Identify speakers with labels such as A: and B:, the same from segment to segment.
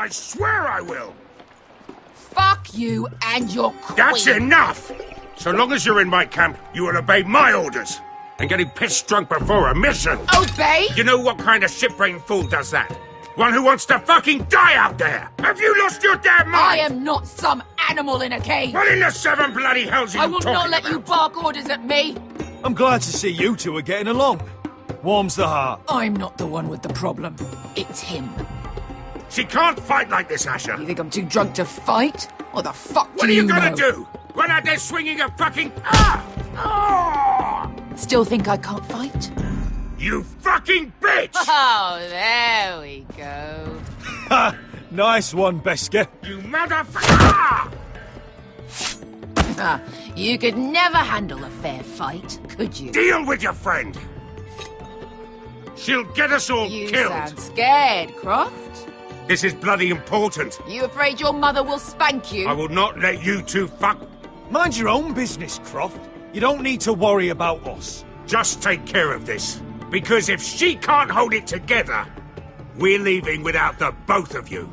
A: I swear I will!
B: Fuck you and your queen!
A: That's enough! So long as you're in my camp, you will obey my orders. And getting pissed drunk before a mission!
B: Obey?
A: You know what kind of shit-brained fool does that? One who wants to fucking die out there! Have you lost your damn mind?
B: I am not some animal in a cage!
A: What in the seven bloody hells are you
B: I will
A: talking
B: not let
A: about?
B: you bark orders at me!
C: I'm glad to see you two are getting along. Warms the heart.
B: I'm not the one with the problem. It's him.
A: She can't fight like this, Asher!
B: You think I'm too drunk to fight? What the fuck
A: What are you gonna do? Run out there swinging a fucking...
B: Still think I can't fight?
A: You fucking bitch!
B: Oh, there we go.
C: Ha! Nice one, Beska.
A: You motherfucker!
B: You could never handle a fair fight, could you?
A: Deal with your friend! She'll get us all
B: You
A: killed!
B: sound scared, Croft.
A: This is bloody important.
B: You afraid your mother will spank you?
A: I will not let you two fuck...
C: Mind your own business, Croft. You don't need to worry about us.
A: Just take care of this. Because if she can't hold it together, we're leaving without the both of you.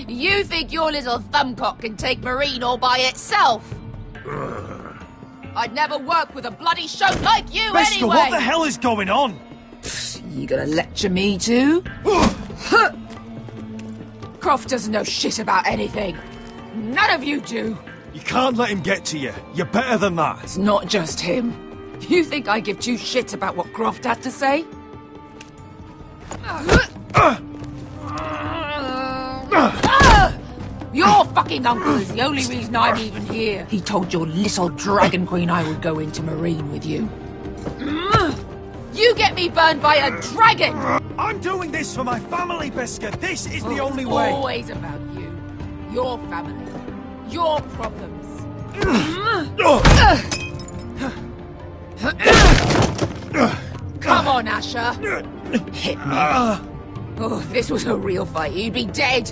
B: You think your little thumbcock can take Marine all by itself? I'd never work with a bloody show like you
C: Beska,
B: anyway!
C: what the hell is going on?
B: You gonna lecture me too? Croft doesn't know shit about anything. None of you do.
C: You can't let him get to you. You're better than that.
B: It's not just him. You think I give two shits about what Croft has to say? Your fucking uncle is the only reason I'm even here. He told your little dragon queen I would go into Marine with you. You get me burned by a dragon!
C: I'm doing this for my family, Beska. This is the only
B: It's
C: way.
B: always about you. Your family. Your problems. Come on, Asher. Hit me. Oh, if this was a real fight, you'd be dead.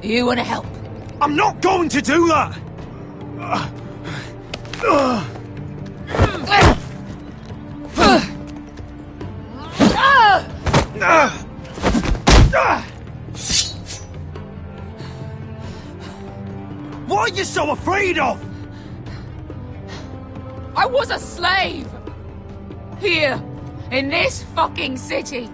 B: You want to help?
C: I'm not going to do that! What are you so afraid of?
B: I was a slave! Here, in this fucking city.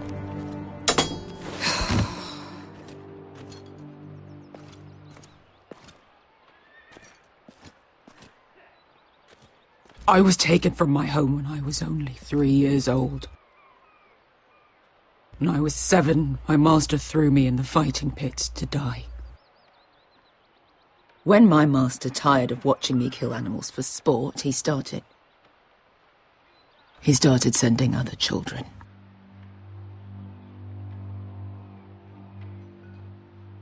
B: I was taken from my home when I was only 3 years old. When I was 7, my master threw me in the fighting pits to die. When my master tired of watching me kill animals for sport, he started sending other children.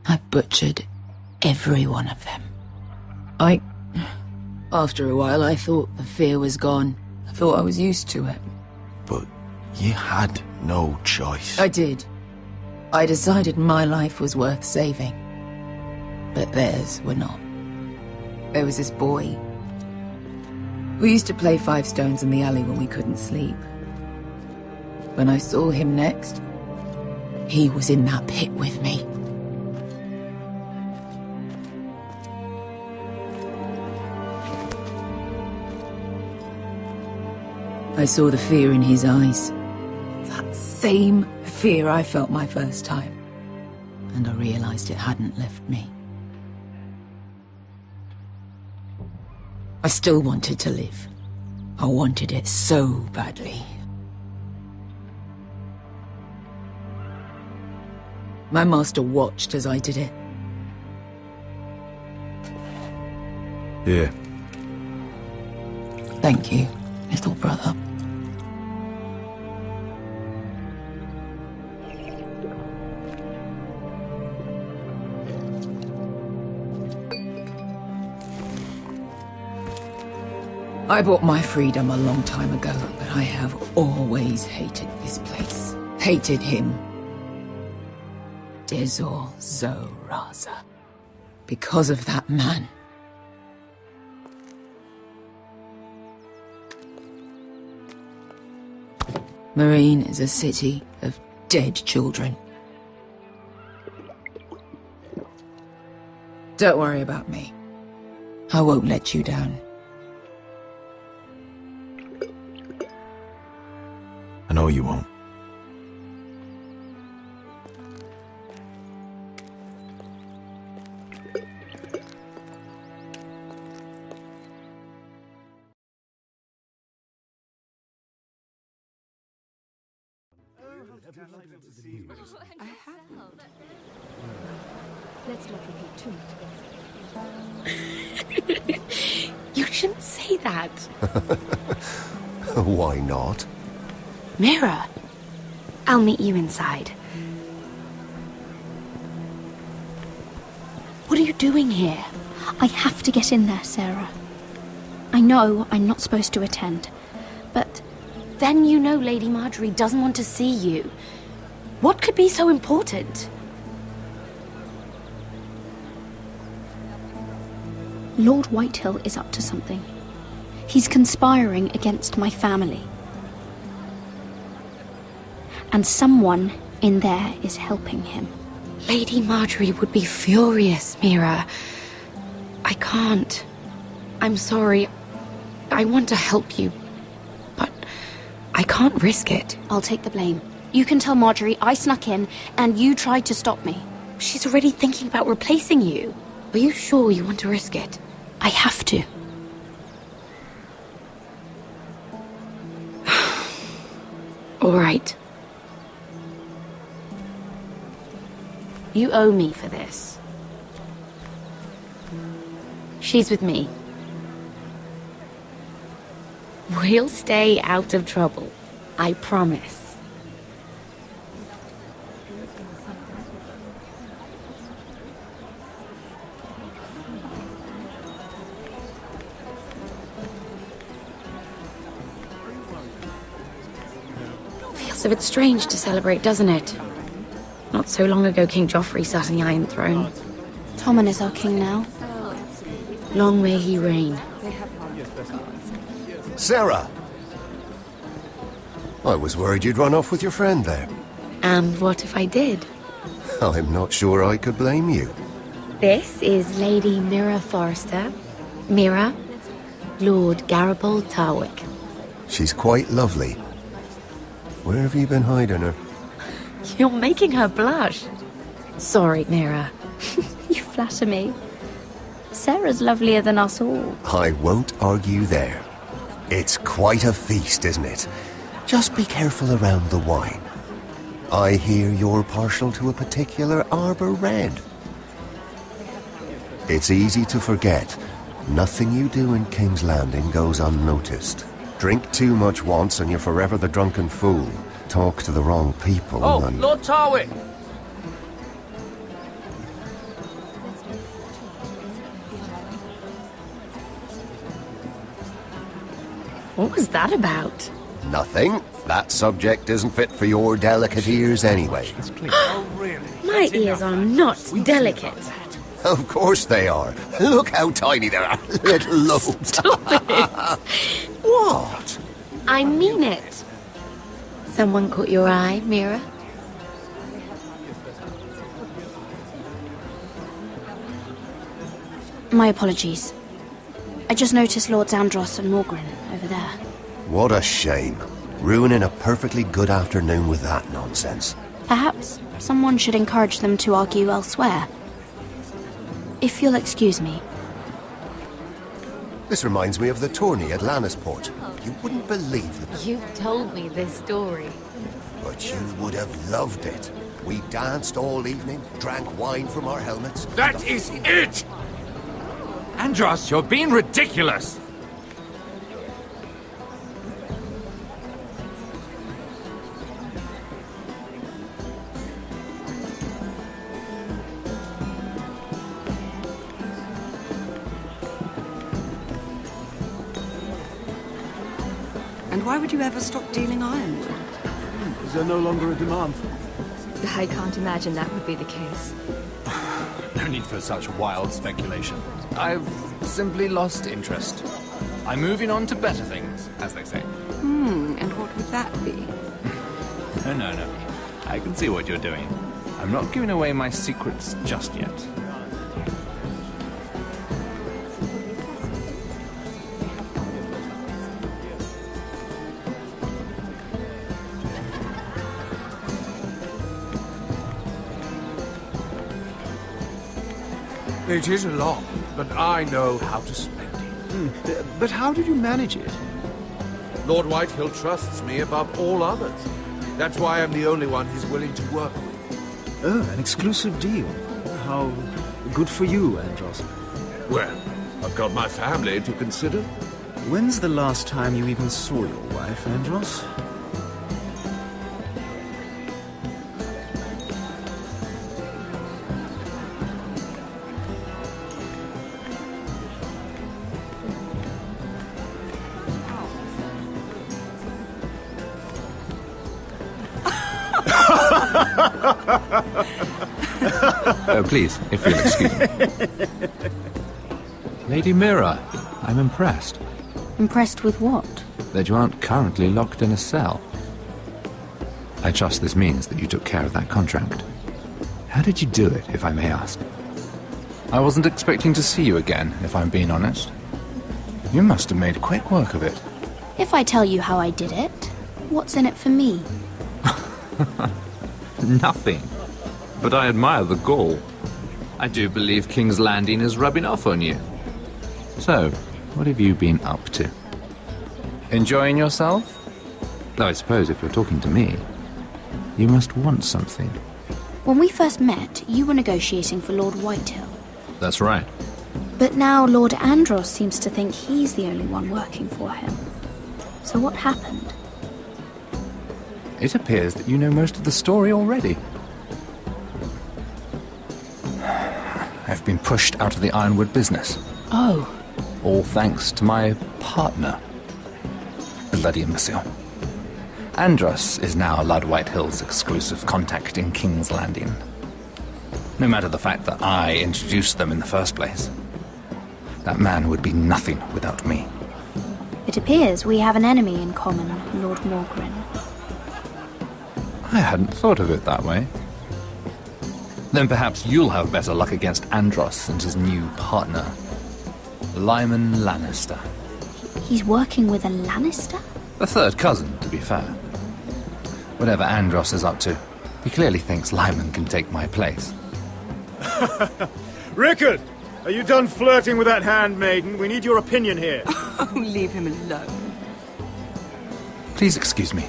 B: I butchered every one of them. After a while, I thought the fear was gone. I thought I was used to it.
D: But you had no choice.
B: I did. I decided my life was worth saving. But theirs were not. There was this boy. We used to play 5 stones in the alley when we couldn't sleep. When I saw him next, he was in that pit with me. I saw the fear in his eyes. That same fear I felt my first time. And I realized it hadn't left me. I still wanted to live. I wanted it so badly. My master watched as I did it.
D: Here.
B: Thank you, little brother. I bought my freedom a long time ago, but I have always hated this place. Hated him. Dezor Zoraza. Because of that man. Marine is a city of dead children. Don't worry about me. I won't let you down.
D: I know you won't.
E: Let's not repeat too much. You shouldn't say that.
F: Why not?
E: Mira, I'll meet you inside. What are you doing here?
G: I have to get in there, Sarah. I know I'm not supposed to attend, but...
E: Then you know Lady Marjorie doesn't want to see you. What could be so important?
G: Lord Whitehill is up to something. He's conspiring against my family. And someone in there is helping him.
E: Lady Marjorie would be furious, Mira. I can't. I'm sorry. I want to help you, but I can't risk it.
G: I'll take the blame. You can tell Marjorie I snuck in and you tried to stop me.
E: She's already thinking about replacing you. Are you sure you want to risk it?
G: I have to.
E: All right. You owe me for this. She's with me. We'll stay out of trouble. I promise. Feels a bit strange to celebrate, doesn't it? Not so long ago, King Joffrey sat on the Iron Throne.
G: Tommen is our king now.
E: Long may he reign.
F: Sarah! I was worried you'd run off with your friend there.
E: And what if I did?
F: I'm not sure I could blame you.
E: This is Lady Mira Forrester. Mira, Lord Garibald Tarwick.
F: She's quite lovely. Where have you been hiding her?
E: You're making her blush. Sorry, Mira.
G: You flatter me. Sarah's lovelier than us all.
F: I won't argue there. It's quite a feast, isn't it? Just be careful around the wine. I hear you're partial to a particular Arbor Red. It's easy to forget. Nothing you do in King's Landing goes unnoticed. Drink too much once and you're forever the drunken fool. Talk to the wrong people and...
H: Lord Tarwick!
E: What was that about?
F: Nothing. That subject isn't fit for your delicate ears anyway.
E: My ears are not delicate.
F: Of course they are. Look how tiny they are. Little lobes.
E: Stop it.
F: What?
E: I mean it. Someone caught your eye, Mira?
G: My apologies. I just noticed Lords Andros and Morgren over there.
F: What a shame. Ruining a perfectly good afternoon with that nonsense.
G: Perhaps someone should encourage them to argue elsewhere. If you'll excuse me.
F: This reminds me of the tourney at Lannisport. You wouldn't believe it.
E: You've told me this story.
F: But you would have loved it. We danced all evening, drank wine from our helmets.
A: That is it!
H: Andros, you're being ridiculous!
I: And why would you ever stop dealing ironwood?
C: Is there no longer a demand?
J: I can't imagine that would be the case.
H: No need for such wild speculation. I've simply lost interest. I'm moving on to better things, as they say.
I: And what would that be?
H: No. I can see what you're doing. I'm not giving away my secrets just yet.
A: It is a lot, but I know how to spend it.
K: But how did you manage it?
A: Lord Whitehill trusts me above all others. That's why I'm the only one he's willing to work with.
K: Oh, an exclusive deal. How good for you, Andros.
A: Well, I've got my family to consider.
K: When's the last time you even saw your wife, Andros?
H: Please, if you'll excuse me. Lady Mira, I'm impressed.
G: Impressed with what?
H: That you aren't currently locked in a cell. I trust this means that you took care of that contract. How did you do it, if I may ask? I wasn't expecting to see you again, if I'm being honest. You must have made quick work of it.
G: If I tell you how I did it, what's in it for me?
H: Nothing. But I admire the gall. I do believe King's Landing is rubbing off on you. So, what have you been up to? Enjoying yourself? Though I suppose if you're talking to me, you must want something.
G: When we first met, you were negotiating for Lord Whitehill.
H: That's right.
G: But now Lord Andros seems to think he's the only one working for him. So what happened?
H: It appears that you know most of the story already. I've been pushed out of the ironwood business.
G: Oh.
H: All thanks to my partner. Bloody imbecile. Andros is now Lord Whitehill's exclusive contact in King's Landing. No matter the fact that I introduced them in the first place. That man would be nothing without me.
G: It appears we have an enemy in common, Lord Morgrin.
H: I hadn't thought of it that way. Then perhaps you'll have better luck against Andros and his new partner, Lyman Lannister.
G: He's working with a Lannister?
H: A third cousin, to be fair. Whatever Andros is up to, he clearly thinks Lyman can take my place.
C: Rickard! Are you done flirting with that handmaiden? We need your opinion here.
I: Oh, leave him alone.
H: Please excuse me.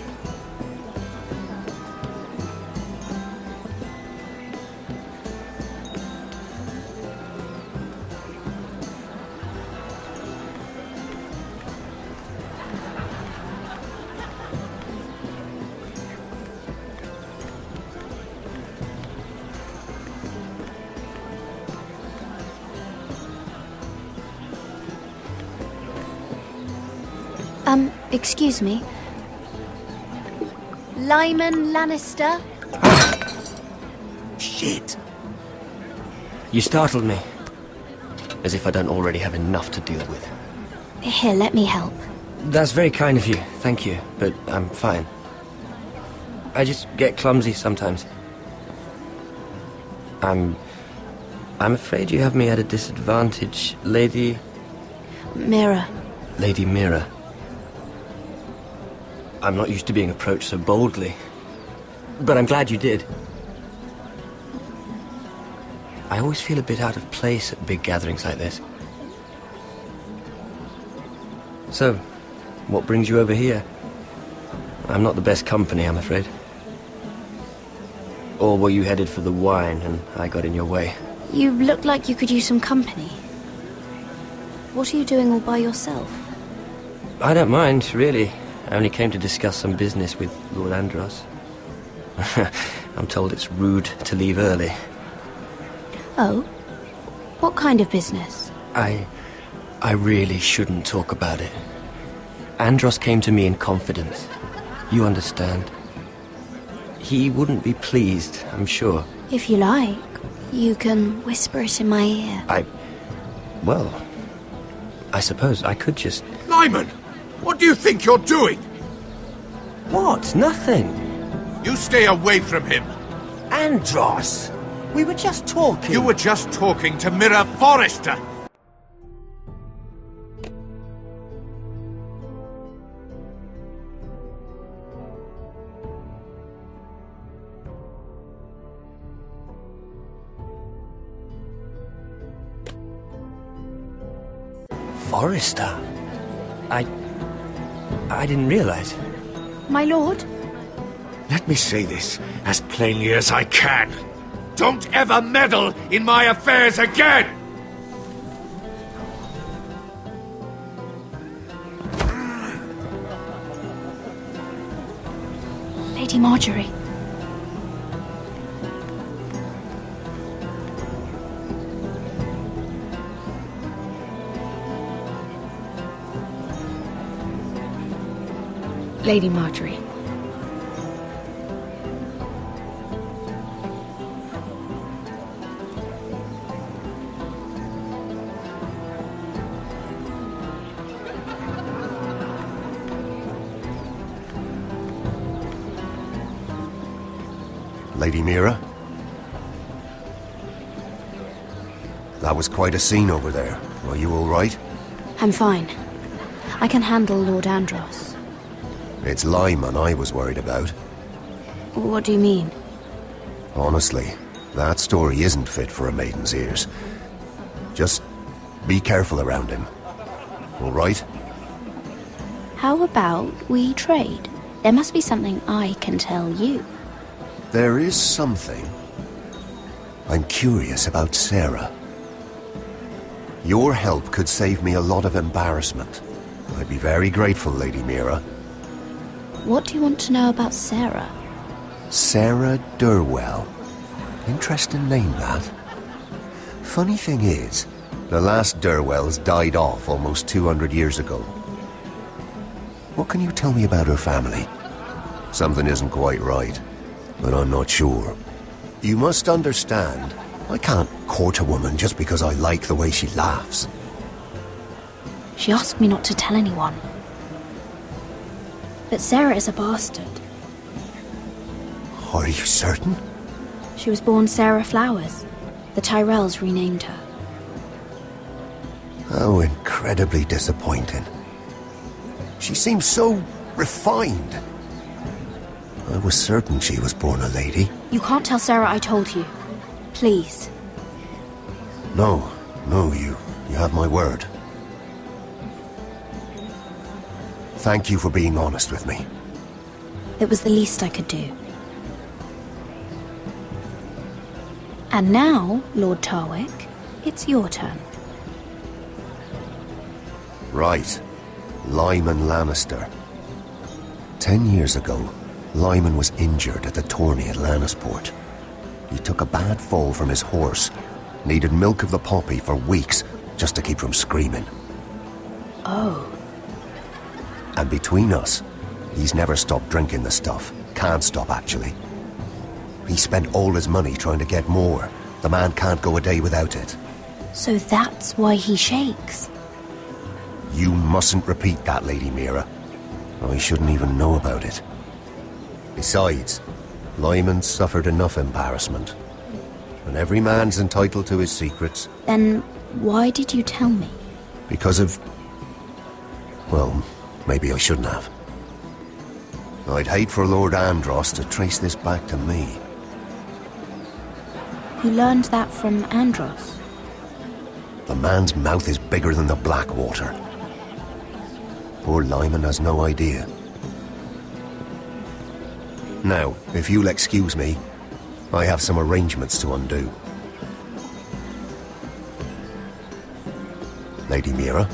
G: Excuse me. Lyman Lannister?
F: Shit. You startled me. As if I don't already have enough to deal with.
G: Here, let me help.
F: That's very kind of you, thank you, but I'm fine. I just get clumsy sometimes. I'm afraid you have me at a disadvantage, Lady...
G: Mira.
F: Lady Mira. I'm not used to being approached so boldly. But I'm glad you did. I always feel a bit out of place at big gatherings like this. So, what brings you over here? I'm not the best company, I'm afraid. Or were you headed for the wine and I got in your way?
G: You look like you could use some company. What are you doing all by yourself?
F: I don't mind, really. I only came to discuss some business with Lord Andros. I'm told it's rude to leave early.
G: Oh? What kind of business?
F: I really shouldn't talk about it. Andros came to me in confidence. You understand? He wouldn't be pleased, I'm sure.
G: If you like, you can whisper it in my ear.
F: Well, I suppose I could just...
A: Lyman! What do you think you're doing?
F: What? Nothing.
A: You stay away from him.
F: Andros! We were just talking.
A: You were just talking to Mira Forrester.
L: Forrester? I didn't realize.
G: My lord?
A: Let me say this as plainly as I can. Don't ever meddle in my affairs again!
G: Lady Marjorie.
E: Lady Marjorie.
F: Lady Mira? That was quite a scene over there. Are you all right?
G: I'm fine. I can handle Lord Andros.
F: It's Lyman I was worried about.
G: What do you mean?
F: Honestly, that story isn't fit for a maiden's ears. Just be careful around him. All right?
G: How about we trade? There must be something I can tell you.
F: There is something. I'm curious about Sarah. Your help could save me a lot of embarrassment. I'd be very grateful, Lady Mira.
G: What do you want to know about Sarah?
F: Sarah Durwell. Interesting name, that. Funny thing is, the last Durwells died off almost 200 years ago. What can you tell me about her family? Something isn't quite right, but I'm not sure. You must understand, I can't court a woman just because I like the way she laughs.
G: She asked me not to tell anyone. But Sarah is a bastard.
F: Are you certain?
G: She was born Sarah Flowers. The Tyrells renamed her.
F: How incredibly disappointing. She seems so refined. I was certain she was born a lady.
G: You can't tell Sarah I told you. Please.
F: No, you have my word. Thank you for being honest with me.
G: It was the least I could do. And now, Lord Tarwick, it's your turn.
F: Right. Lyman Lannister. 10 years ago, Lyman was injured at the tourney at Lannisport. He took a bad fall from his horse, needed milk of the poppy for weeks just to keep from screaming.
G: Oh.
F: And between us, he's never stopped drinking the stuff. Can't stop, actually. He spent all his money trying to get more. The man can't go a day without it.
G: So that's why he shakes.
F: You mustn't repeat that, Lady Mira. I shouldn't even know about it. Besides, Lyman suffered enough embarrassment. And every man's entitled to his secrets.
G: Then why did you tell me?
F: Because of... well, maybe I shouldn't have. I'd hate for Lord Andros to trace this back to me.
G: You learned that from Andros?
F: The man's mouth is bigger than the Blackwater. Poor Lyman has no idea. Now, if you'll excuse me, I have some arrangements to undo. Lady Mira?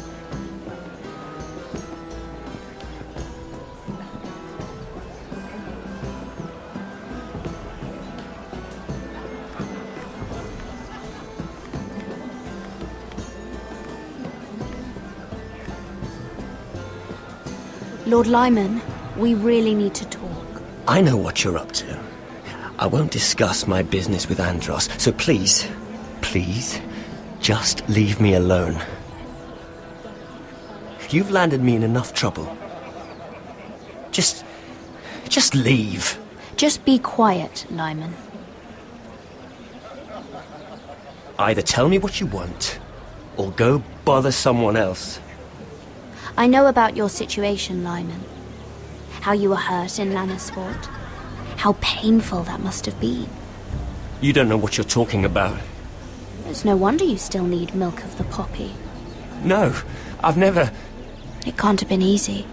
G: Lord Lyman, we really need to talk.
L: I know what you're up to. I won't discuss my business with Andros, so please, just leave me alone. You've landed me in enough trouble. Just leave.
G: Just be quiet, Lyman.
L: Either tell me what you want, or go bother someone else.
G: I know about your situation, Lyman. How you were hurt in Lannisport. How painful that must have been.
L: You don't know what you're talking about.
G: It's no wonder you still need milk of the poppy.
L: No, I've never...
G: It can't have been easy.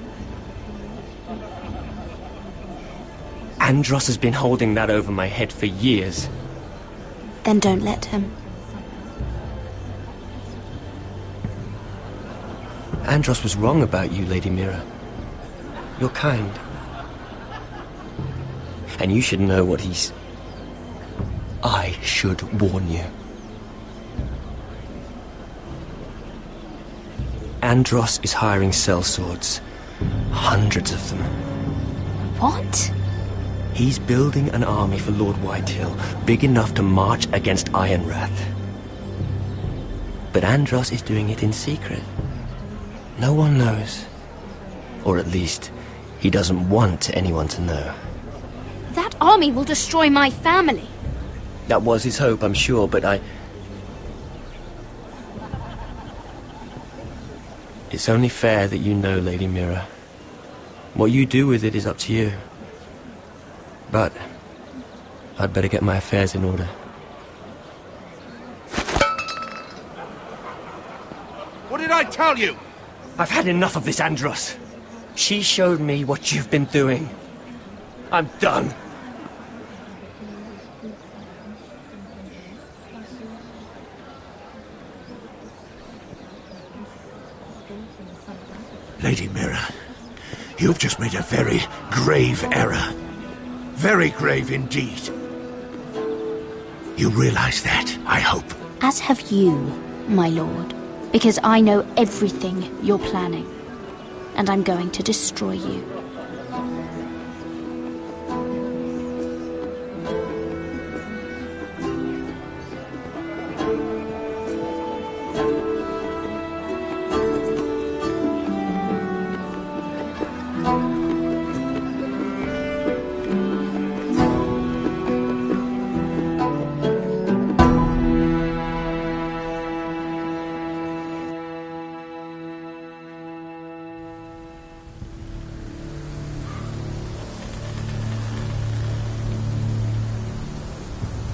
L: Andros has been holding that over my head for years.
G: Then don't let him.
L: Andros was wrong about you, Lady Mira. You're kind. And you should know what he's... I should warn you. Andros is hiring sellswords. Hundreds of them.
G: What?
L: He's building an army for Lord Whitehill, big enough to march against Ironrath. But Andros is doing it in secret. No one knows. Or at least, he doesn't want anyone to know.
G: That army will destroy my family.
L: That was his hope, I'm sure, but It's only fair that you know, Lady Mira. What you do with it is up to you. But I'd better get my affairs in order.
A: What did I tell you?
L: I've had enough of this, Andros. She showed me what you've been doing. I'm done.
A: Lady Mira, you've just made a very grave error. Very grave indeed. You realize that, I hope.
G: As have you, my lord. Because I know everything you're planning. And I'm going to destroy you.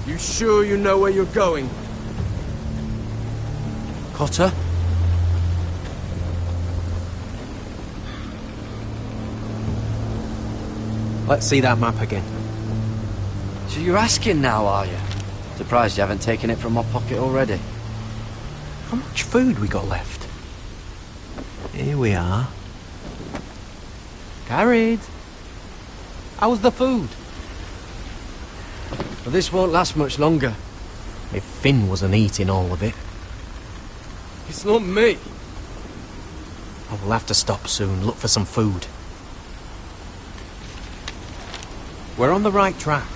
K: You sure you know where you're going? Cotter? Let's see that map again.
M: So you're asking now, are you? Surprised you haven't taken it from my pocket already.
K: How much food we got left? Here we are. Carried. How's the food?
M: Well, this won't last much longer.
K: If Finn wasn't eating all of it.
M: It's not me.
K: I will have to stop soon, look for some food. We're on the right track.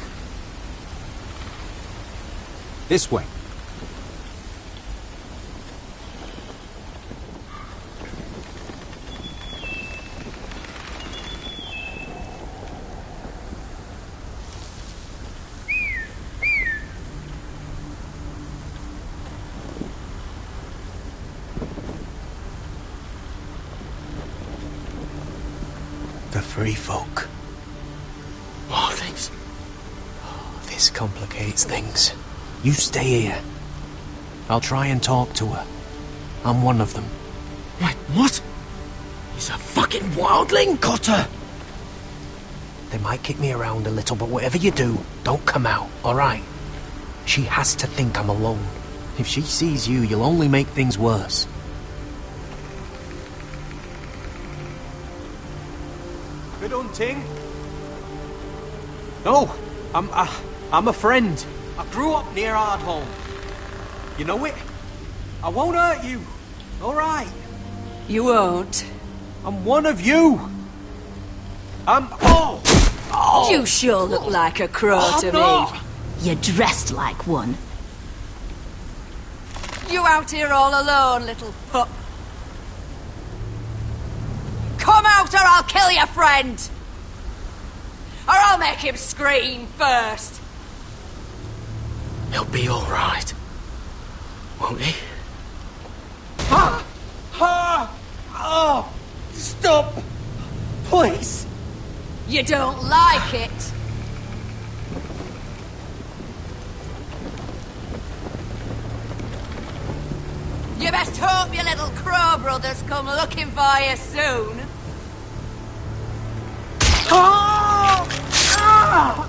K: This way. The free folk. Morlings. Oh, this complicates things. You stay here. I'll try and talk to her. I'm one of them.
L: Wait, what? He's a fucking wildling?
K: Cotter! They might kick me around a little, but whatever you do, don't come out, alright? She has to think I'm alone. If she sees you, you'll only make things worse. Good hunting. No, I'm a friend. I grew up near Ardholm. You know it? I won't hurt you. All right.
I: You won't.
K: I'm one of you. Oh!
I: You sure look like a crow to
K: no.
I: me. You're dressed like one. You out here all alone, little pup? Come out or I'll kill your friend! Or I'll make him scream first!
L: He'll be all right, won't he?
K: Oh! Stop! Please!
I: You don't like it? You best hold hope your little crow brothers come looking for you soon.
C: Oh! Ah!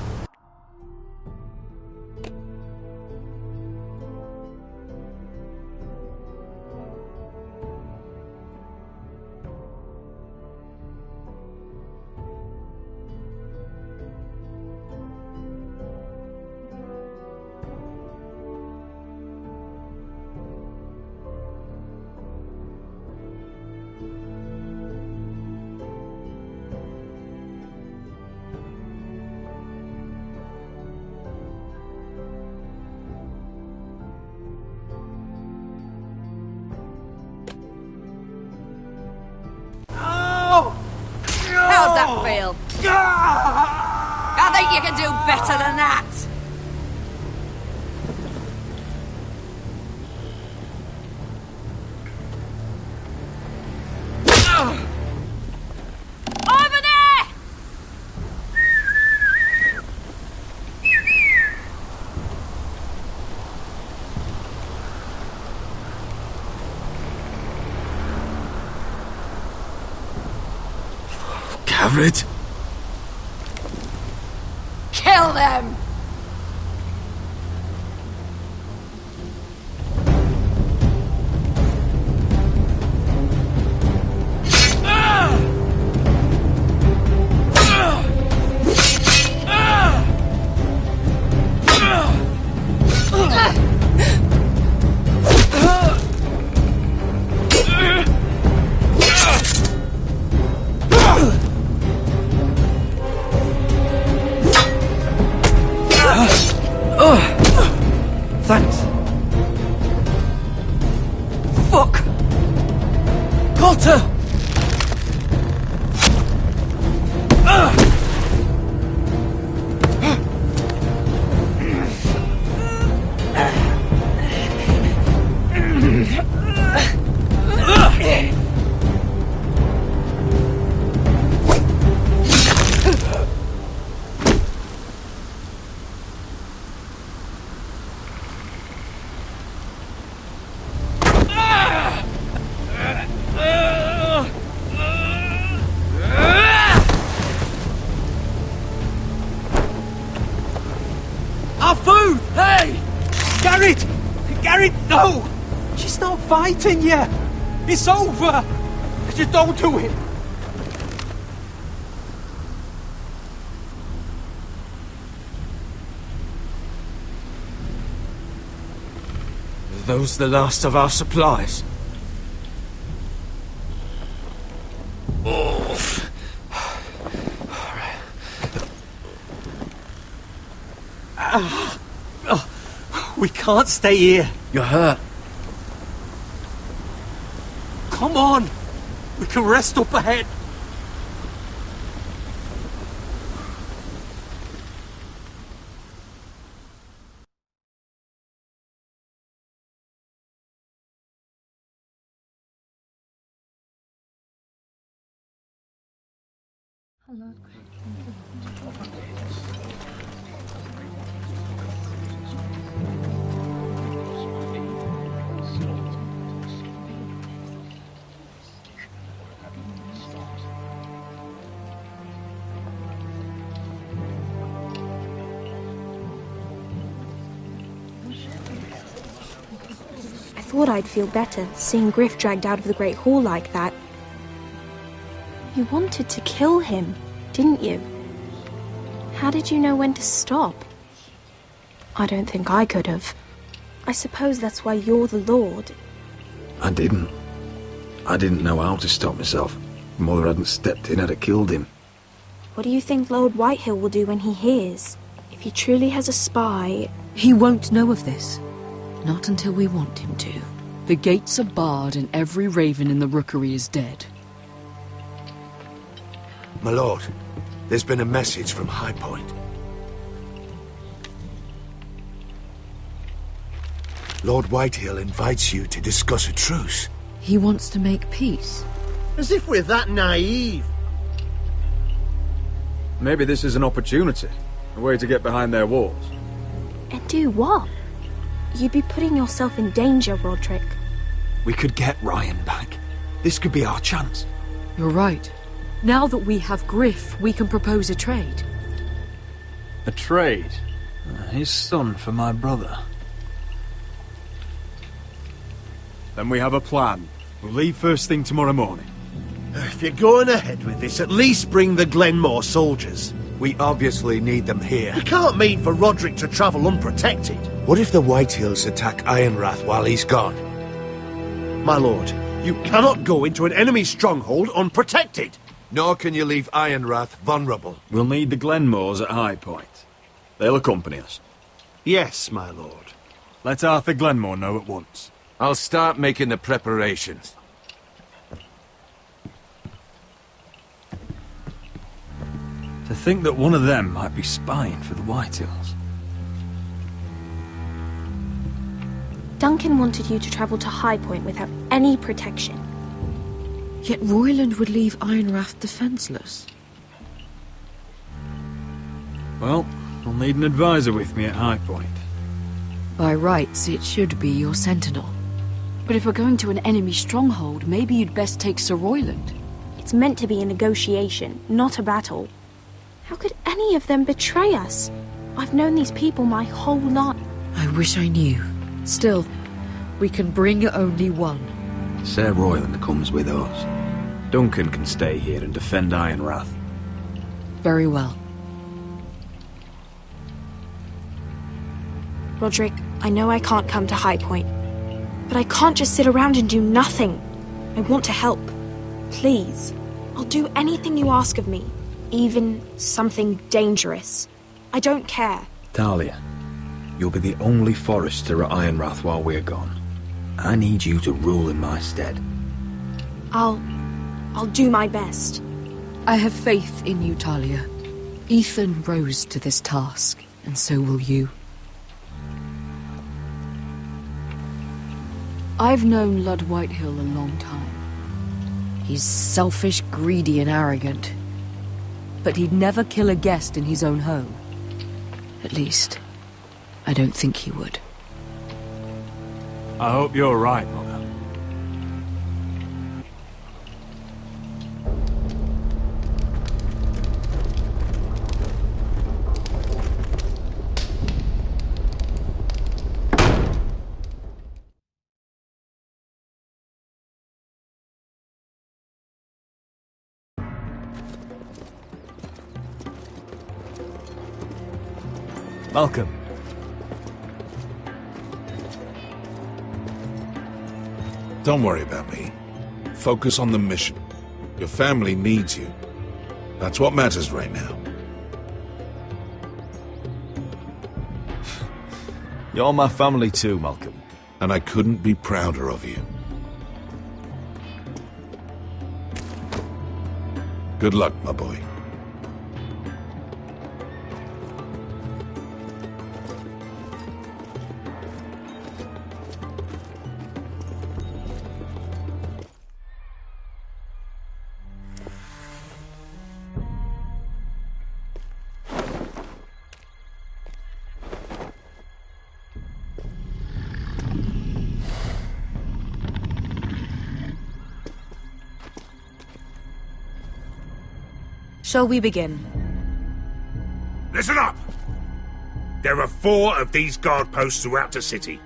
I: How's that feel? I think you can do better than that. Over there!
D: Garrett?
I: Kill them!
K: Thanks. Fuck! Got her!
C: Our food! Hey! Garrett! Garrett, no! She's not fighting yet! It's over! Just don't do it! Are those the last of our supplies? We can't stay here.
K: You're hurt.
C: Come on! We can rest up ahead.
N: I thought I'd feel better seeing Griff dragged out of the Great Hall like that. You wanted to kill him, didn't you? How did you know when to stop? I don't think I could have. I suppose that's why you're the Lord.
D: I didn't. I didn't know how to stop myself. Mother hadn't stepped in, I'd have killed him.
N: What do you think Lord Whitehill will do when he hears? If he truly has a spy...
O: He won't know of this. Not until we want him to. The gates are barred and every raven in the rookery is dead.
A: My lord, there's been a message from High Point. Lord Whitehill invites you to discuss a truce.
O: He wants to make peace.
P: As if we're that naive.
Q: Maybe this is an opportunity. A way to get behind their walls.
N: And do what? You'd be putting yourself in danger, Roderick.
D: We could get Ryan back. This could be our chance.
O: You're right. Now that we have Griff, we can propose a trade.
D: A trade? His son for my brother. Then we have a plan. We'll leave first thing tomorrow morning.
P: If you're going ahead with this, at least bring the Glenmore soldiers.
A: We obviously need them here.
P: You can't mean for Roderick to travel unprotected.
A: What if the Whitehills attack Ironrath while he's gone?
P: My lord, you cannot go into an enemy stronghold unprotected.
A: Nor can you leave Ironrath vulnerable.
D: We'll need the Glenmores at High Point. They'll accompany us.
P: Yes, my lord.
D: Let Arthur Glenmore know at once.
A: I'll start making the preparations.
D: To think that one of them might be spying for the Whitehills.
N: Duncan wanted you to travel to High Point without any protection.
O: Yet Royland would leave Ironrath defenseless.
D: Well, I'll need an advisor with me at High Point.
O: By rights, it should be your sentinel. But if we're going to an enemy stronghold, maybe you'd best take Sir Royland.
N: It's meant to be a negotiation, not a battle. How could any of them betray us? I've known these people my whole life.
O: I wish I knew. Still, we can bring only one.
D: Sir Royland comes with us. Duncan can stay here and defend Ironrath.
O: Very well.
N: Roderick, I know I can't come to High Point, but I can't just sit around and do nothing. I want to help. Please. I'll do anything you ask of me, even something dangerous. I don't care.
D: Talia, you'll be the only forester at Ironrath while we're gone. I need you to rule in my stead.
N: I'll do my best.
O: I have faith in you, Talia. Ethan rose to this task, and so will you. I've known Lud Whitehill a long time. He's selfish, greedy, and arrogant. But he'd never kill a guest in his own home. At least, I don't think he would.
D: I hope you're right, Mother. Welcome.
R: Don't worry about me. Focus on the mission. Your family needs you. That's what matters right now.
Q: You're my family too, Malcolm.
R: And I couldn't be prouder of you. Good luck, my boy.
I: Shall we begin?
A: Listen up! There are 4 of these guard posts throughout the city.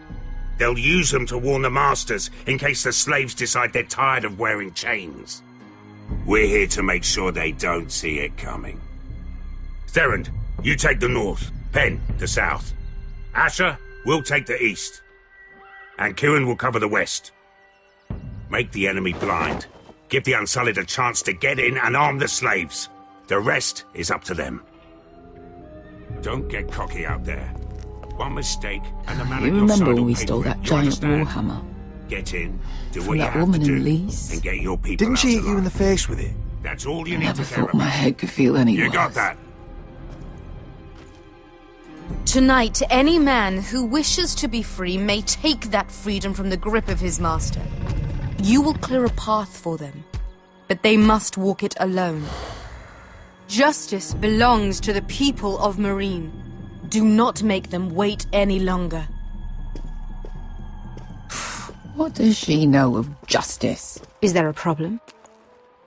A: They'll use them to warn the masters in case the slaves decide they're tired of wearing chains. We're here to make sure they don't see it coming. Therend, you take the north. Penn, the south. Asher, we'll take the east. And Kieran will cover the west. Make the enemy blind. Give the Unsullied a chance to get in and arm the slaves. The rest is up to them. Don't get cocky out there. One mistake, and the man
B: You
A: on your
B: remember
A: side
B: when
A: will
B: we
A: pay
B: stole
A: for it.
B: that
A: You
B: giant
A: understand?
B: warhammer?
A: Get in, do
B: From
A: what you
B: that
A: have
B: woman
A: to
B: in
A: do,
B: Leeds?
A: and get your people
F: Didn't
A: out
F: she hit you
A: alive.
F: in the face with it?
A: That's all you
B: I
A: need
B: never
A: to care
B: thought my
A: about.
B: head could feel any
A: You
B: worse.
A: got that?
I: Tonight, any man who wishes to be free may take that freedom from the grip of his master. You will clear a path for them, but they must walk it alone. Justice belongs to the people of Marine. Do not make them wait any longer.
B: What does she know of justice?
I: Is there a problem?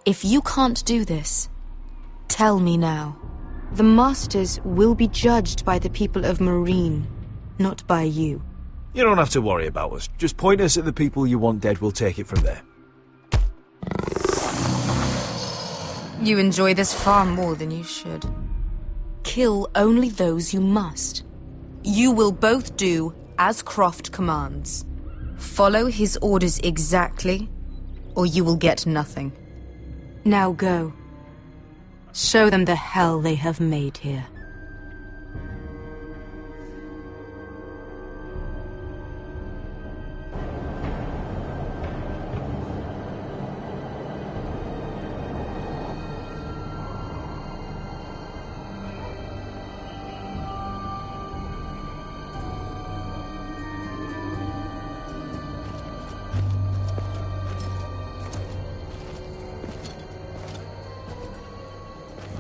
I: If you can't do this, tell me now. The Masters will be judged by the people of Marine, not by you.
S: You don't have to worry about us. Just point us at the people you want dead, we'll take it from there.
I: You enjoy this far more than you should. Kill only those you must. You will both do as Croft commands. Follow his orders exactly, or you will get nothing. Now go. Show them the hell they have made here.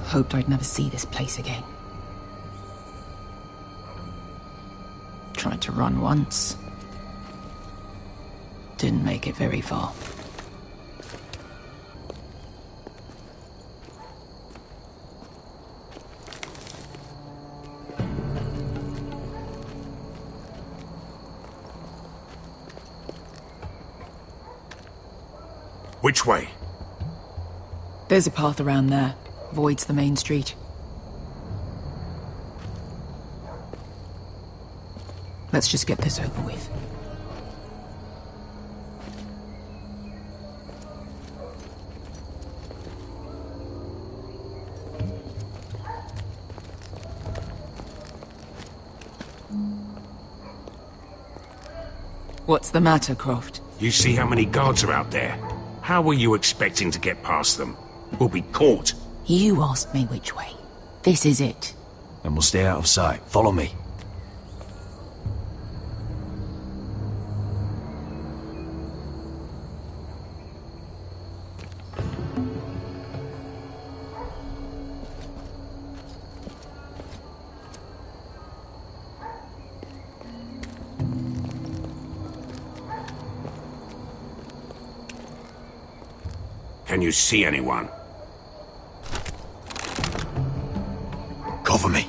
B: Hoped I'd never see this place again. Tried to run once. Didn't make it very far.
A: Which way?
B: There's a path around there. Avoids the main street. Let's just get this over with. What's the matter, Croft?
A: You see how many guards are out there? How were you expecting to get past them? We'll be caught.
B: You asked me which way. This is it.
S: And we'll stay out of sight. Follow me.
A: Can you see anyone?
S: Cover me.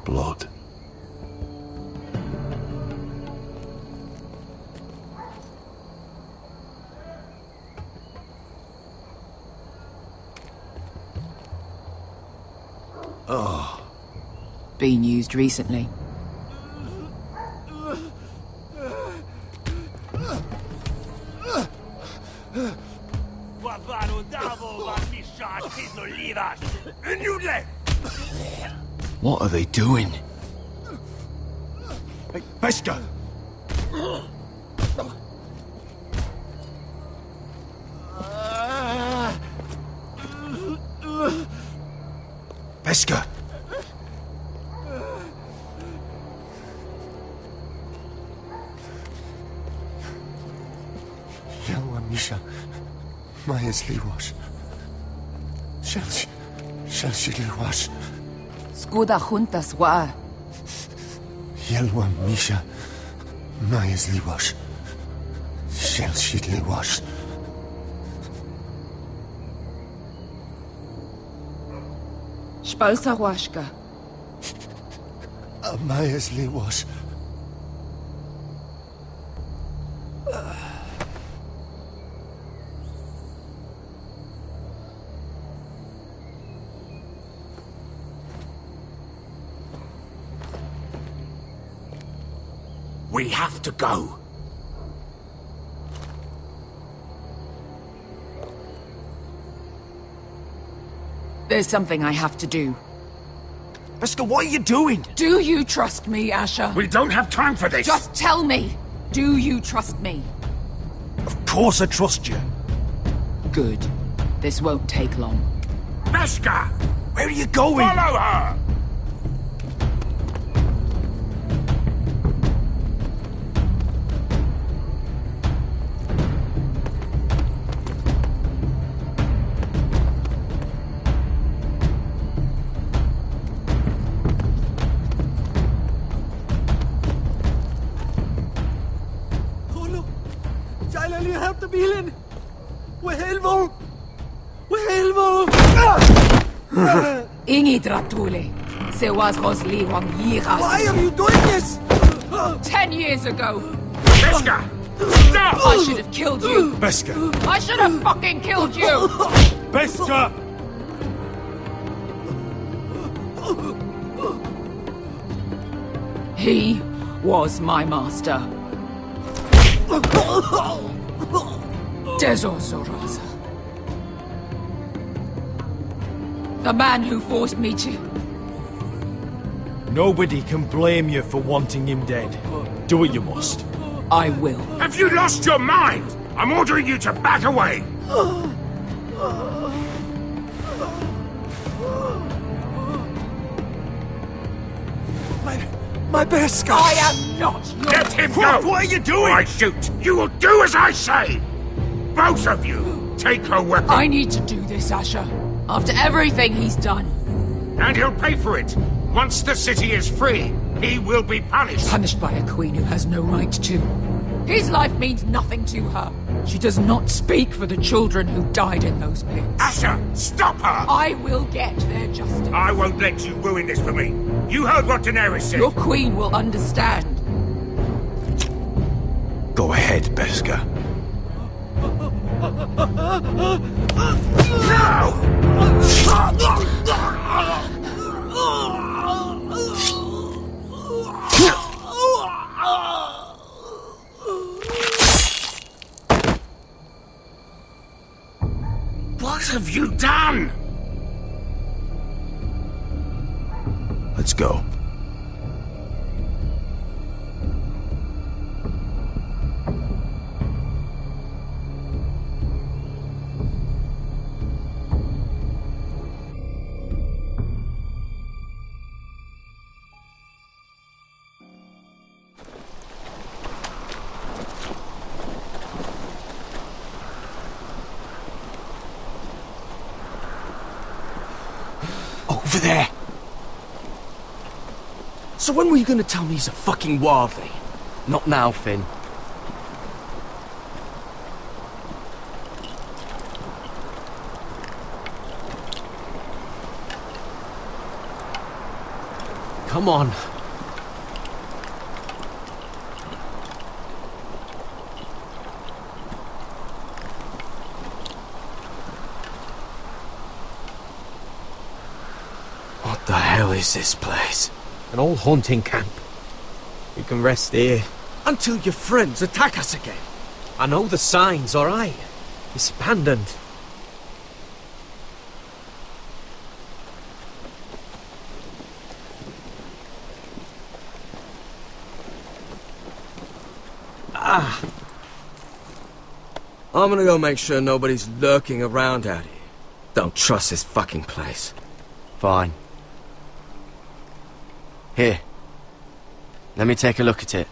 S: Blood.
B: Oh. Been used recently.
S: What are they doing? Hey, Pesca! Pesca!
F: Yelwa Misha, Maya's Liwash. Shelshi Liwash.
B: Skuda juntas wa.
F: Yelwa Misha, Maya's Liwash. Shelshi Liwash.
B: Spalsa washka.
F: Maya's Liwash.
A: We have to go.
B: There's something I have to do.
S: Pesca, what are you doing?
B: Do you trust me, Asher?
A: We don't have time for this.
B: Just tell me. Do you trust me?
S: Of course I trust you.
B: Good. This won't take long.
A: Pesca!
S: Where are you going?
A: Follow her!
C: Helvor! Helvor!
B: Ingi Dratule. Se was Rosli Wang Yiras.
C: Why are you doing this?
B: 10 years ago.
A: Beska! Stop!
B: I should have killed you.
P: Beska!
B: I should have fucking killed you.
P: Beska!
B: He was my master. Dezozoraza. The man who forced me to...
S: Nobody can blame you for wanting him dead. Do what you must.
B: I will.
A: Have you lost your mind? I'm ordering you to back away!
C: My Beska!
B: I am not your...
A: Let him go!
P: What are you doing?
A: Or I shoot! You will do as I say! Both of you! Take her weapon!
B: I need to do this, Asher. After everything he's done.
A: And he'll pay for it! Once the city is free, he will be punished!
B: Punished by a queen who has no right to. His life means nothing to her. She does not speak for the children who died in those pits.
A: Asher, stop her!
B: I will get their justice.
A: I won't let you ruin this for me. You heard what Daenerys said.
B: Your queen will understand.
P: Go ahead, Beska.
A: What have you done?
P: Let's go.
K: Over there! So when were you gonna tell me he's a fucking wildling?
M: Not now, Finn.
K: Come on. What the hell is this place? An old hunting camp. We can rest here. Until your friends attack us again. I know the signs, alright? It's abandoned. I'm gonna go make sure nobody's lurking around out here. Don't trust this fucking place.
M: Fine. Here. Let me take a look at it.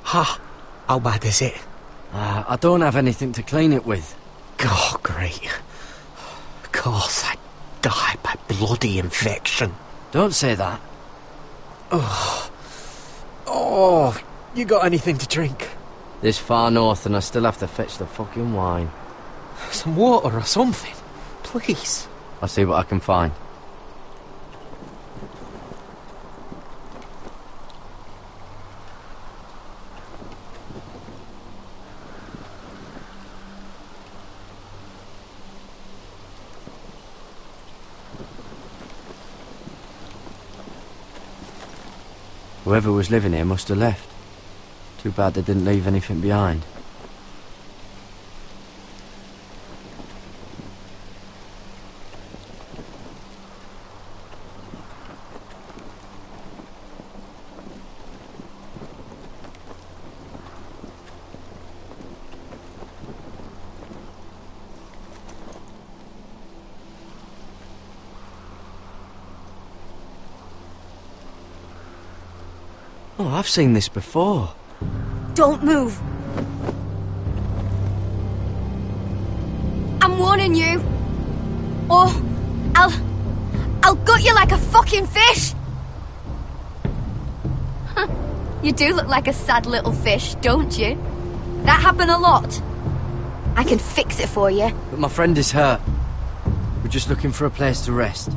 K: Ha! How bad is it?
M: I don't have anything to clean it with.
K: Oh, great. Of course, I died by bloody infection.
M: Don't say that.
K: Oh, you got anything to drink?
M: This far north and I still have to fetch the fucking wine.
K: Some water or something, please.
M: I'll see what I can find. Whoever was living here must have left. Too bad they didn't leave anything behind. Oh, I've seen this before.
J: Don't move. I'm warning you. Or I'll gut you like a fucking fish. You do look like a sad little fish, don't you? That happened a lot. I can fix it for you.
M: But my friend is hurt. We're just looking for a place to rest.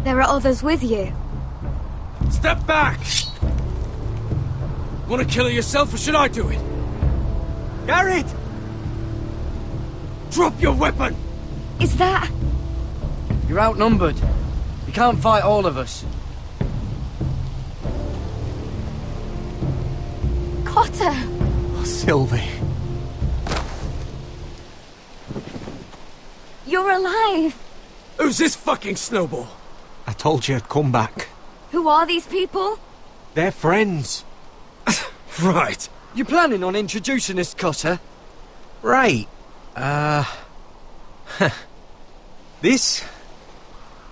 J: There are others with you.
K: Step back! Want to kill her yourself, or should I do it? Garrett! Drop your weapon!
J: Is that...
M: You're outnumbered. You can't fight all of us.
J: Cotter!
K: Oh, Sylvie.
J: You're alive!
K: Who's this fucking snowball? I told you I'd come back.
J: Who are these people?
K: They're friends. Right.
M: You planning on introducing us, Cotter?
K: Right. This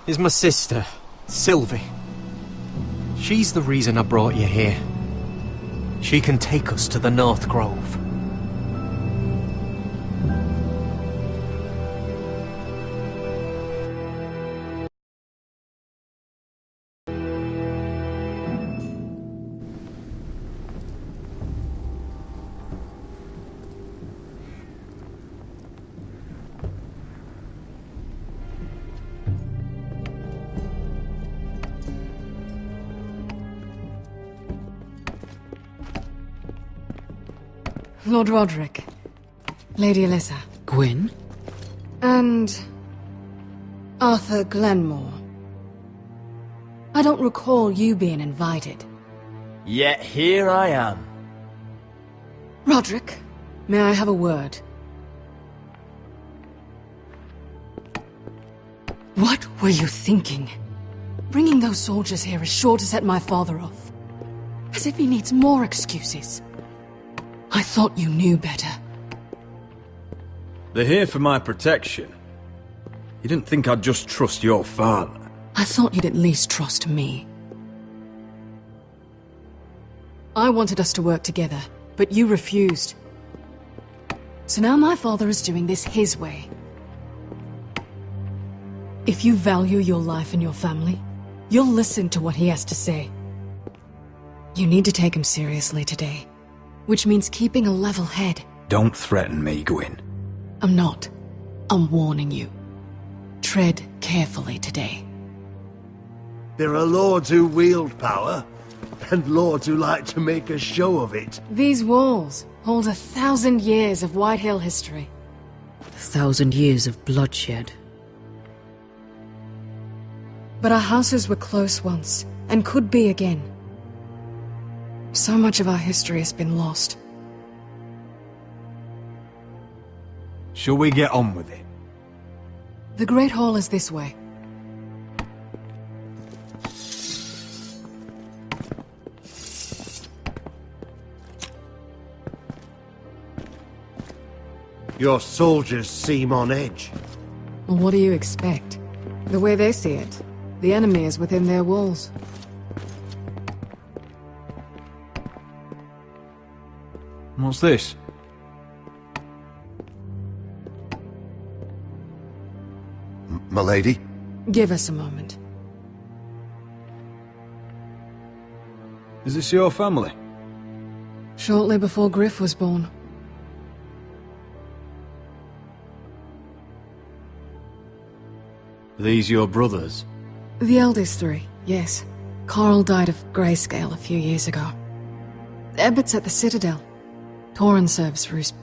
K: is my sister, Sylvie. She's the reason I brought you here. She can take us to the North Grove.
O: Lord Roderick, Lady Alyssa.
T: Gwyn?
O: And... Arthur Glenmore. I don't recall you being invited.
L: Yet here I am.
O: Roderick, may I have a word? What were you thinking? Bringing those soldiers here is sure to set my father off. As if he needs more excuses. I thought you knew better.
D: They're here for my protection. You didn't think I'd just trust your father?
O: I thought you'd at least trust me. I wanted us to work together, but you refused. So now my father is doing this his way. If you value your life and your family, you'll listen to what he has to say. You need to take him seriously today. Which means keeping a level head.
D: Don't threaten me, Gwyn.
O: I'm not. I'm warning you. Tread carefully today.
P: There are lords who wield power, and lords who like to make a show of it.
O: These walls hold 1,000 years of White Hill history.
T: 1,000 years of bloodshed.
O: But our houses were close once, and could be again. So much of our history has been lost.
S: Shall we get on with it?
O: The Great Hall is this way.
P: Your soldiers seem on edge.
O: Well, what do you expect? The way they see it, the enemy is within their walls.
D: What's this?
F: Milady?
O: Give us a moment.
D: Is this your family?
O: Shortly before Griff was born.
S: Are these your brothers?
O: The eldest three, yes. Carl died of grayscale a few years ago. Ebbert's at the Citadel. Torrin serves for his